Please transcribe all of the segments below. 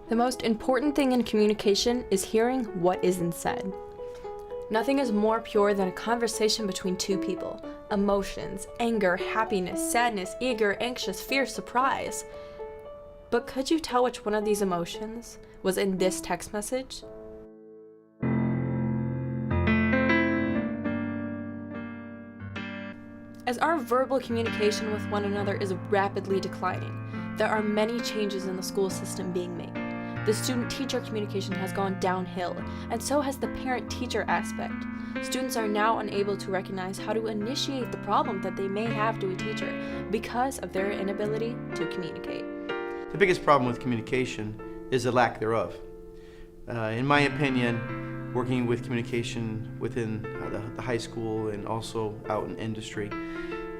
The most important thing in communication is hearing what isn't said. Nothing is more pure than a conversation between two people. Emotions, anger, happiness, sadness, eager, anxious, fear, surprise. But could you tell which one of these emotions was in this text message? As our verbal communication with one another is rapidly declining, there are many changes in the school system being made. The student-teacher communication has gone downhill, and so has the parent-teacher aspect. Students are now unable to recognize how to initiate the problem that they may have to a teacher because of their inability to communicate. The biggest problem with communication is the lack thereof. In my opinion, working with communication within the high school and also out in industry,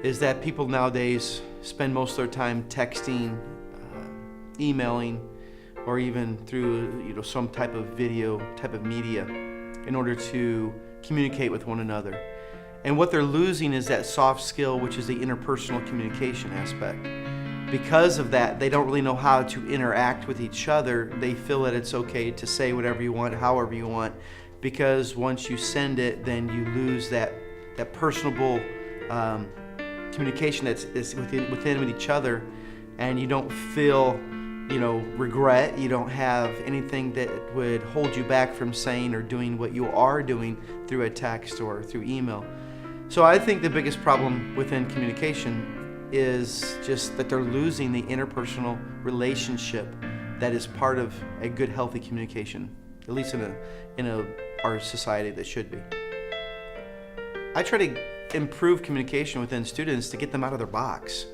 is that people nowadays spend most of their time texting, emailing, or even through some type of video, type of media, in order to communicate with one another. And what they're losing is that soft skill, which is the interpersonal communication aspect. Because of that, they don't really know how to interact with each other. They feel that it's okay to say whatever you want, however you want, because once you send it, then you lose that personable communication that's within with each other, and you don't feel regret. You don't have anything that would hold you back from saying or doing what you are doing through a text or through email. So I think the biggest problem within communication is just that they're losing the interpersonal relationship that is part of a good, healthy communication, at least in our society that should be. I try to improve communication within students to get them out of their box.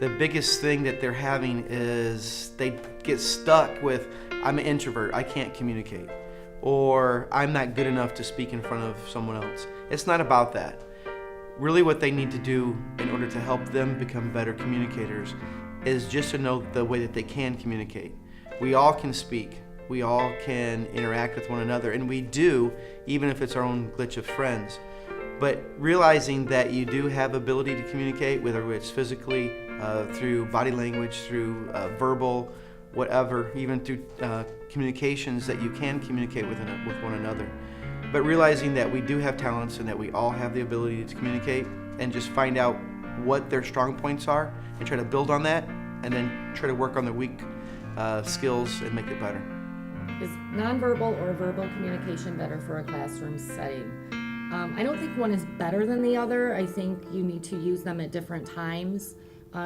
The biggest thing that they're having is they get stuck with, I'm an introvert, I can't communicate, or I'm not good enough to speak in front of someone else. It's not about that. Really what they need to do in order to help them become better communicators is just to know the way that they can communicate. We all can speak, we all can interact with one another, and we do, even if it's our own glitch of friends. But realizing that you do have ability to communicate, whether it's physically, through body language, through verbal, whatever, even through communications, that you can communicate with one another. But realizing that we do have talents and that we all have the ability to communicate, and just find out what their strong points are and try to build on that, and then try to work on their weak skills and make it better. Is nonverbal or verbal communication better for a classroom setting? I don't think one is better than the other. I think you need to use them at different times.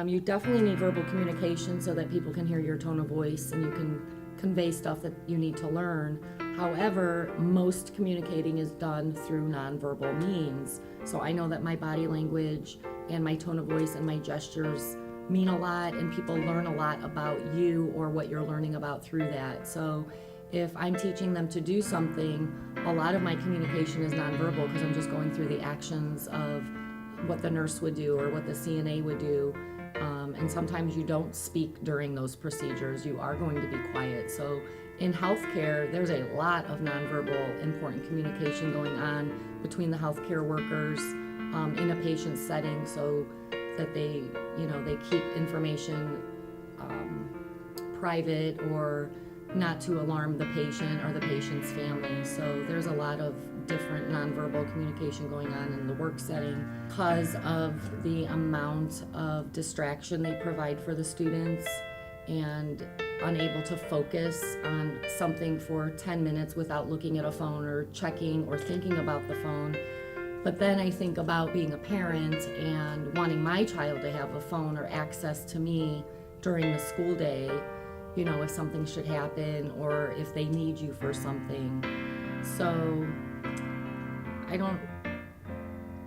You definitely need verbal communication so that people can hear your tone of voice and you can convey stuff that you need to learn. However, most communicating is done through nonverbal means. So I know that my body language and my tone of voice and my gestures mean a lot, and people learn a lot about you or what you're learning about through that. So if I'm teaching them to do something, a lot of my communication is nonverbal because I'm just going through the actions of what the nurse would do or what the CNA would do. And sometimes you don't speak during those procedures. You are going to be quiet. So in healthcare, there's a lot of nonverbal important communication going on between the healthcare workers in a patient setting, so that they keep information private or not to alarm the patient or the patient's family. So there's a lot of different nonverbal communication going on in the work setting because of the amount of distraction they provide for the students, and unable to focus on something for 10 minutes without looking at a phone or checking or thinking about the phone. But then I think about being a parent and wanting my child to have a phone or access to me during the school day, if something should happen or if they need you for something. So I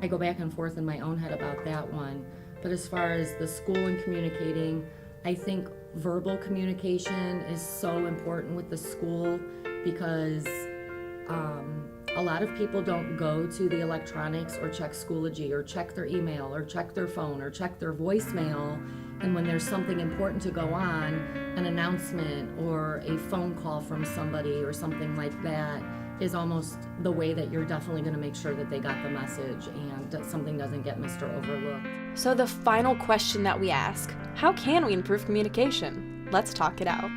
go back and forth in my own head about that one. But as far as the school and communicating, I think verbal communication is so important with the school because a lot of people don't go to the electronics or check Schoology or check their email or check their phone or check their voicemail. And when there's something important to go on, an announcement or a phone call from somebody or something like that is almost the way that you're definitely going to make sure that they got the message and that something doesn't get missed or overlooked. So the final question that we ask, how can we improve communication? Let's talk it out.